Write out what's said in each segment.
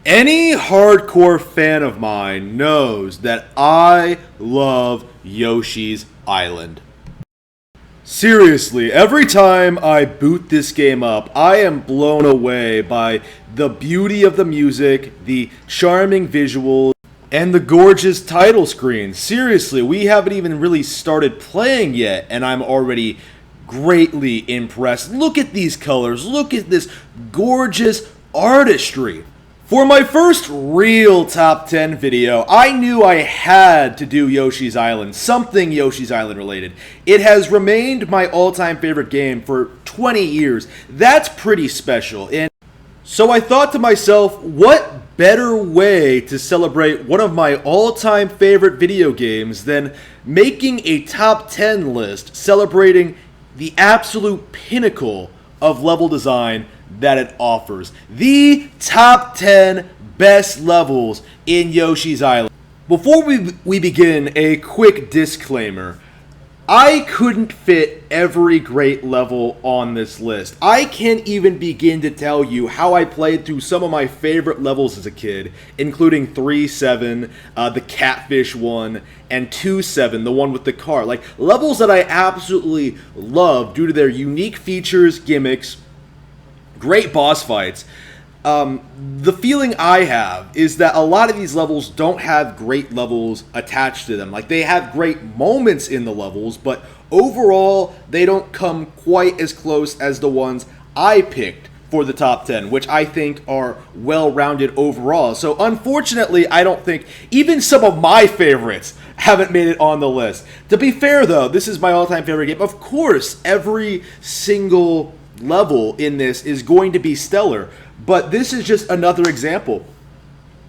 Any hardcore fan of mine knows that I love Yoshi's Island. Seriously, every time I boot this game up, I am blown away by the beauty of the music, the charming visuals, and the gorgeous title screen. Seriously, we haven't even really started playing yet, and I'm already greatly impressed. Look at these colors, look at this gorgeous artistry. For my first real top 10 video, I knew I had to do Yoshi's Island, something Yoshi's Island related. It has remained my all-time favorite game for 20 years. That's pretty special. And so I thought to myself, what better way to celebrate one of my all-time favorite video games than making a top 10 list celebrating the absolute pinnacle of level design that it offers. The top 10 best levels in Yoshi's Island. Before we begin, a quick disclaimer. I couldn't fit every great level on this list. I can't even begin to tell you how I played through some of my favorite levels as a kid, including 3-7, the Catfish one, and 2-7, the one with the car. Like, levels that I absolutely love due to their unique features, gimmicks, great boss fights. The feeling I have is that a lot of these levels don't have great levels attached to them. Like, they have great moments in the levels, but overall, they don't come quite as close as the ones I picked for the top 10, which I think are well-rounded overall. So, unfortunately, I don't think even some of my favorites haven't made it on the list. To be fair, though, this is my all-time favorite game. Of course, every single level in this is going to be stellar, but this is just another example.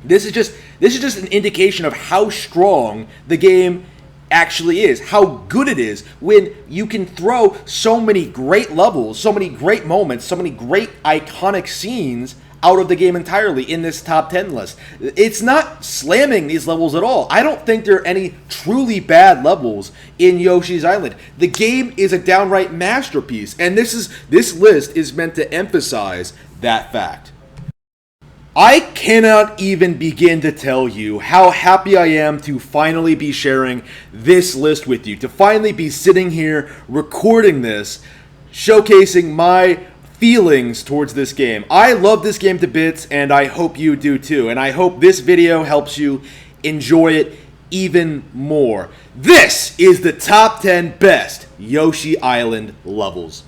This is just an indication of how strong the game actually is, how good it is when you can throw so many great levels, so many great moments, so many great iconic scenes out of the game entirely in this top 10 list. It's not slamming these levels at all. I don't think there are any truly bad levels in Yoshi's Island. The game is a downright masterpiece, and this list is meant to emphasize that fact. I cannot even begin to tell you how happy I am to finally be sharing this list with you, to finally be sitting here recording this, showcasing my feelings towards this game. I love this game to bits, and I hope you do too. And I hope this video helps you enjoy it even more. This is the top 10 best Yoshi Island levels.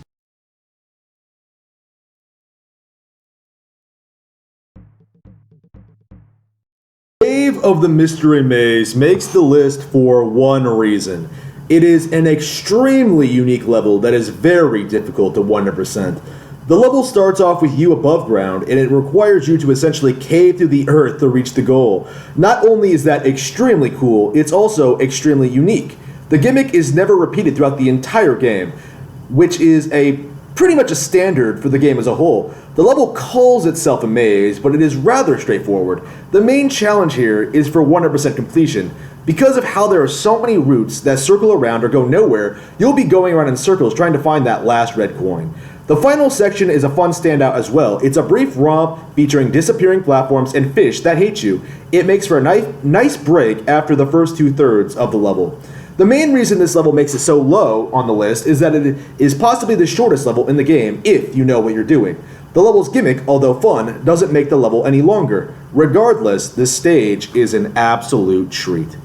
Cave of the Mystery Maze makes the list for one reason. It is an extremely unique level that is very difficult to 100%. The level starts off with you above ground, and it requires you to essentially cave through the earth to reach the goal. Not only is that extremely cool, it's also extremely unique. The gimmick is never repeated throughout the entire game, which is pretty much a standard for the game as a whole. The level calls itself a maze, but it is rather straightforward. The main challenge here is for 100% completion. Because of how there are so many routes that circle around or go nowhere, you'll be going around in circles trying to find that last red coin. The final section is a fun standout as well. It's a brief romp featuring disappearing platforms and fish that hate you. It makes for a nice break after the first 2/3 of the level. The main reason this level makes it so low on the list is that it is possibly the shortest level in the game if you know what you're doing. The level's gimmick, although fun, doesn't make the level any longer. Regardless, this stage is an absolute treat.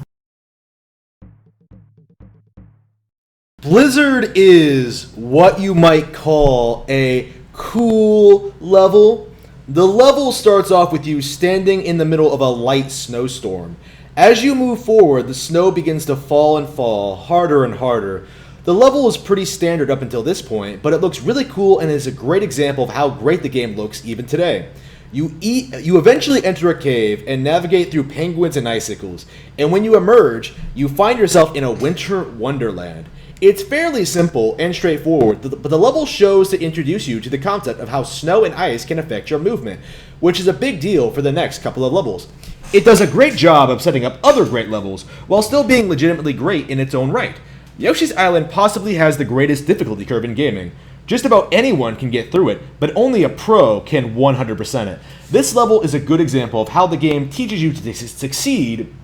Blizzard is what you might call a cool level. The level starts off with you standing in the middle of a light snowstorm. As you move forward, the snow begins to fall and fall, harder and harder. The level is pretty standard up until this point, but it looks really cool and is a great example of how great the game looks even today. You eventually enter a cave and navigate through penguins and icicles, and when you emerge, you find yourself in a winter wonderland. It's fairly simple and straightforward, but the level shows to introduce you to the concept of how snow and ice can affect your movement, which is a big deal for the next couple of levels. It does a great job of setting up other great levels, while still being legitimately great in its own right. Yoshi's Island possibly has the greatest difficulty curve in gaming. Just about anyone can get through it, but only a pro can 100% it. This level is a good example of how the game teaches you to succeed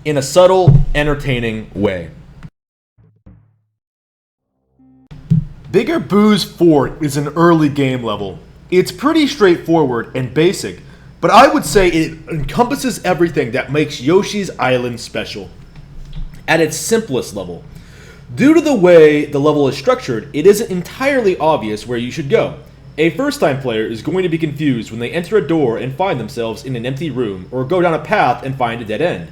in a subtle, entertaining way. Bigger Boo's Fort is an early game level. It's pretty straightforward and basic, but I would say it encompasses everything that makes Yoshi's Island special. At its simplest level, due to the way the level is structured, it isn't entirely obvious where you should go. A first-time player is going to be confused when they enter a door and find themselves in an empty room, or go down a path and find a dead end.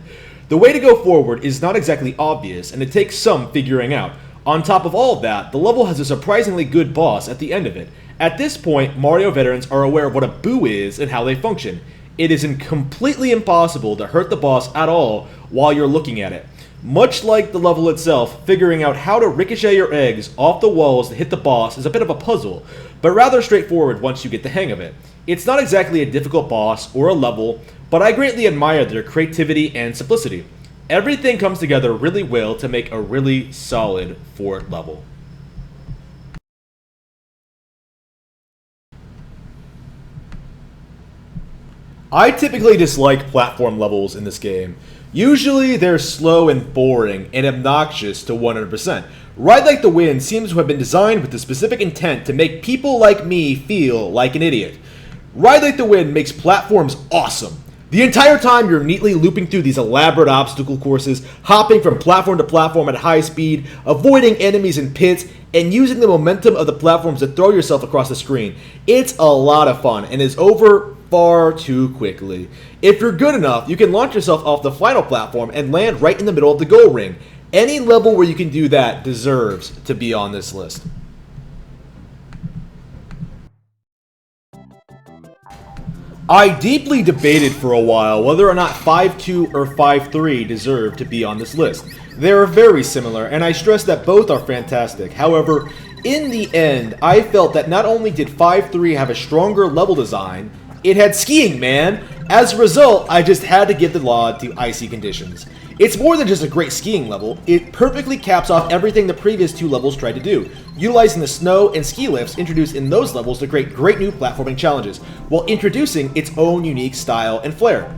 The way to go forward is not exactly obvious, and it takes some figuring out. On top of all of that, the level has a surprisingly good boss at the end of it. At this point, Mario veterans are aware of what a Boo is and how they function. It is completely impossible to hurt the boss at all while you're looking at it. Much like the level itself, figuring out how to ricochet your eggs off the walls to hit the boss is a bit of a puzzle, but rather straightforward once you get the hang of it. It's not exactly a difficult boss or a level, but I greatly admire their creativity and simplicity. Everything comes together really well to make a really solid Fort level. I typically dislike platform levels in this game. Usually they're slow and boring and obnoxious to 100%. Ride Like the Wind seems to have been designed with the specific intent to make people like me feel like an idiot. Ride Like the Wind makes platforms awesome. The entire time you're neatly looping through these elaborate obstacle courses, hopping from platform to platform at high speed, avoiding enemies in pits, and using the momentum of the platforms to throw yourself across the screen. It's a lot of fun and is over far too quickly. If you're good enough, you can launch yourself off the final platform and land right in the middle of the goal ring. Any level where you can do that deserves to be on this list. I deeply debated for a while whether or not 5-2 or 5-3 deserve to be on this list. They are very similar, and I stress that both are fantastic. However, in the end, I felt that not only did 5-3 have a stronger level design, it had skiing, man! As a result, I just had to give the nod to icy conditions. It's more than just a great skiing level, it perfectly caps off everything the previous two levels tried to do, utilizing the snow and ski lifts introduced in those levels to create great new platforming challenges, while introducing its own unique style and flair.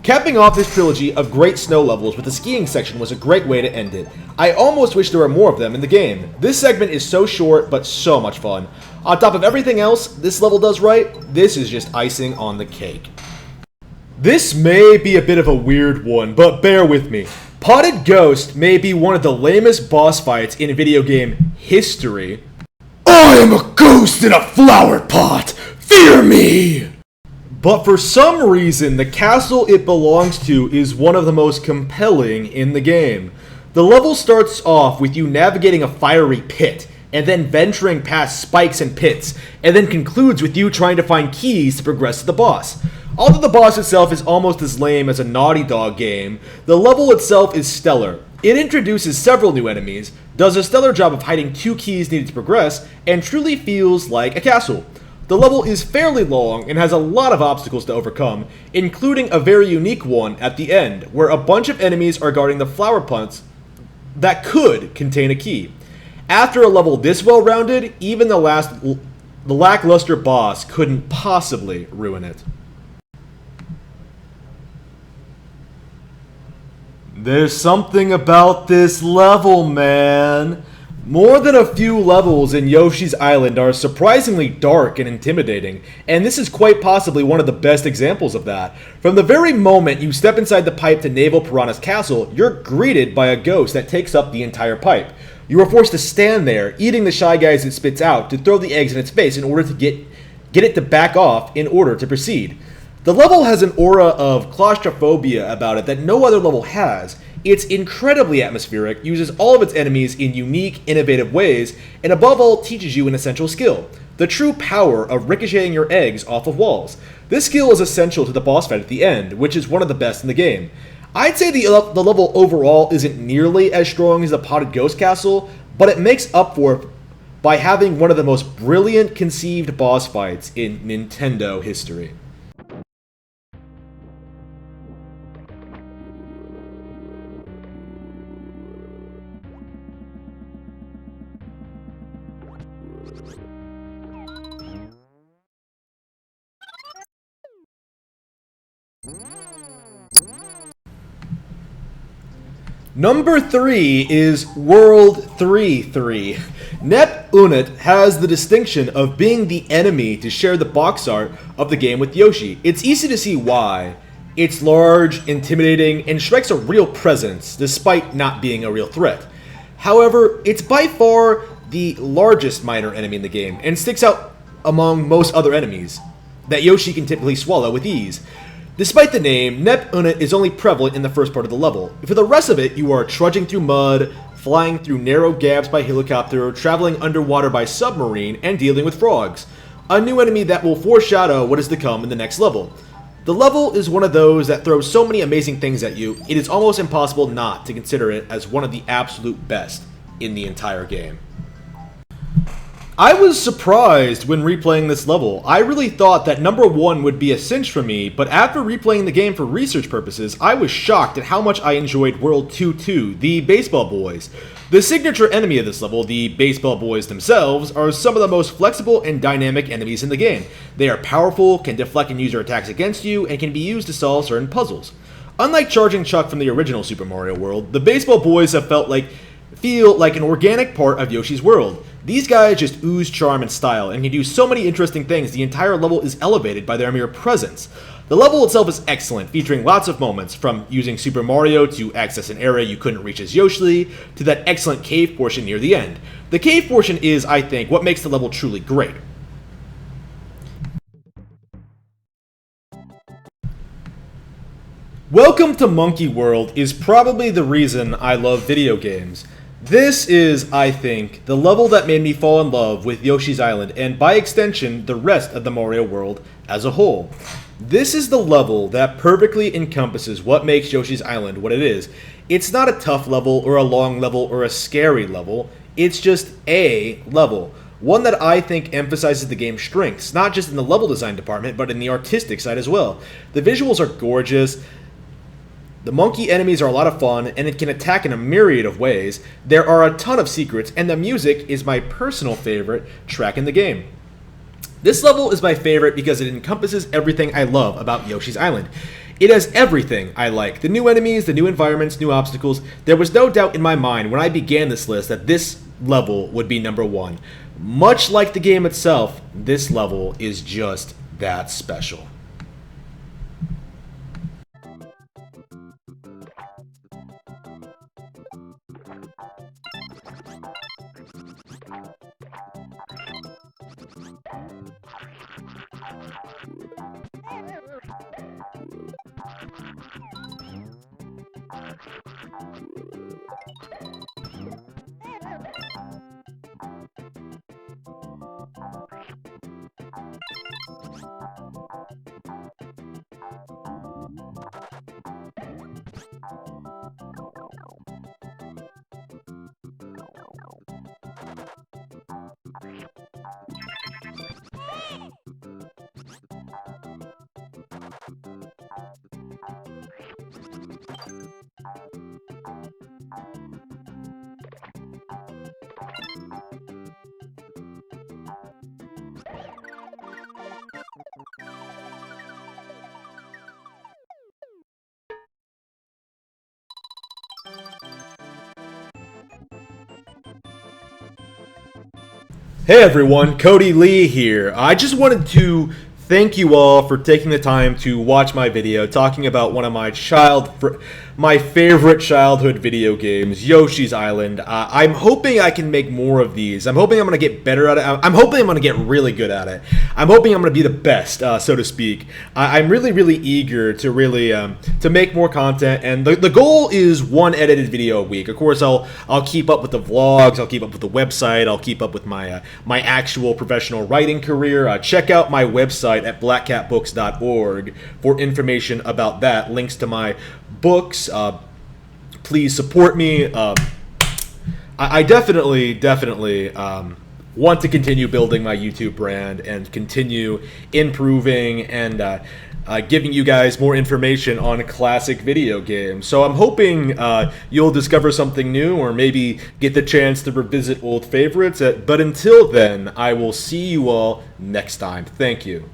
Capping off this trilogy of great snow levels with the skiing section was a great way to end it. I almost wish there were more of them in the game. This segment is so short, but so much fun. On top of everything else this level does right, this is just icing on the cake. This may be a bit of a weird one, but bear with me. Potted Ghost may be one of the lamest boss fights in video game history. I am a ghost in a flower pot! Fear me! But for some reason, the castle it belongs to is one of the most compelling in the game. The level starts off with you navigating a fiery pit, and then venturing past spikes and pits, and then concludes with you trying to find keys to progress to the boss. Although the boss itself is almost as lame as a Naughty Dog game, the level itself is stellar. It introduces several new enemies, does a stellar job of hiding 2 keys needed to progress, and truly feels like a castle. The level is fairly long and has a lot of obstacles to overcome, including a very unique one at the end, where a bunch of enemies are guarding the flower pots that could contain a key. After a level this well-rounded, even the lackluster boss couldn't possibly ruin it. There's something about this level, man. More than a few levels in Yoshi's Island are surprisingly dark and intimidating, and this is quite possibly one of the best examples of that. From the very moment you step inside the pipe to Naval Piranha's castle, you're greeted by a ghost that takes up the entire pipe. You are forced to stand there, eating the Shy Guys it spits out, to throw the eggs in its face in order to get it to back off in order to proceed. The level has an aura of claustrophobia about it that no other level has. It's incredibly atmospheric, uses all of its enemies in unique, innovative ways, and above all teaches you an essential skill: the true power of ricocheting your eggs off of walls. This skill is essential to the boss fight at the end, which is one of the best in the game. I'd say the level overall isn't nearly as strong as the Potted Ghost Castle, but it makes up for it by having one of the most brilliant conceived boss fights in Nintendo history. Number 3 is World 3-3. Nep Unit has the distinction of being the enemy to share the box art of the game with Yoshi. It's easy to see why. It's large, intimidating, and strikes a real presence, despite not being a real threat. However, it's by far the largest minor enemy in the game, and sticks out among most other enemies that Yoshi can typically swallow with ease. Despite the name, Nep Unit is only prevalent in the first part of the level. For the rest of it, you are trudging through mud, flying through narrow gaps by helicopter, traveling underwater by submarine, and dealing with frogs. A new enemy that will foreshadow what is to come in the next level. The level is one of those that throws so many amazing things at you, it is almost impossible not to consider it as one of the absolute best in the entire game. I was surprised when replaying this level. I really thought that number 1 would be a cinch for me, but after replaying the game for research purposes, I was shocked at how much I enjoyed World 2-2, the Baseball Boys. The signature enemy of this level, the Baseball Boys themselves, are some of the most flexible and dynamic enemies in the game. They are powerful, can deflect user attacks against you, and can be used to solve certain puzzles. Unlike Charging Chuck from the original Super Mario World, the Baseball Boys have feel like an organic part of Yoshi's world. These guys just ooze charm and style and can do so many interesting things. The entire level is elevated by their mere presence. The level itself is excellent, featuring lots of moments, from using Super Mario to access an area you couldn't reach as Yoshi, to that excellent cave portion near the end. The cave portion is, I think, what makes the level truly great. Welcome to Monkey World is probably the reason I love video games. This is, I think, the level that made me fall in love with Yoshi's Island, and by extension, the rest of the Mario world as a whole. This is the level that perfectly encompasses what makes Yoshi's Island what it is. It's not a tough level, or a long level, or a scary level. It's just a level. One that I think emphasizes the game's strengths, not just in the level design department, but in the artistic side as well. The visuals are gorgeous. The monkey enemies are a lot of fun, and it can attack in a myriad of ways. There are a ton of secrets, and the music is my personal favorite track in the game. This level is my favorite because it encompasses everything I love about Yoshi's Island. It has everything I like. The new enemies, the new environments, new obstacles. There was no doubt in my mind when I began this list that this level would be number 1. Much like the game itself, this level is just that special. Hey everyone, Cody Lee here. I just wanted to thank you all for taking the time to watch my video talking about one of my favorite childhood video games, Yoshi's Island. I'm hoping I can make more of these. I'm hoping I'm going to get better at it. I'm hoping I'm going to get really good at it. I'm hoping I'm going to be the best, so to speak. I'm really eager to to make more content, and the goal is one edited video a week. Of course, I'll keep up with the vlogs, I'll keep up with the website, I'll keep up with my my actual professional writing career. Check out my website at blackcatbooks.org for information about that. Links to my books. Please support me. I definitely want to continue building my YouTube brand and continue improving and giving you guys more information on classic video games. So I'm hoping you'll discover something new, or maybe get the chance to revisit old favorites. But until then, I will see you all next time. Thank you.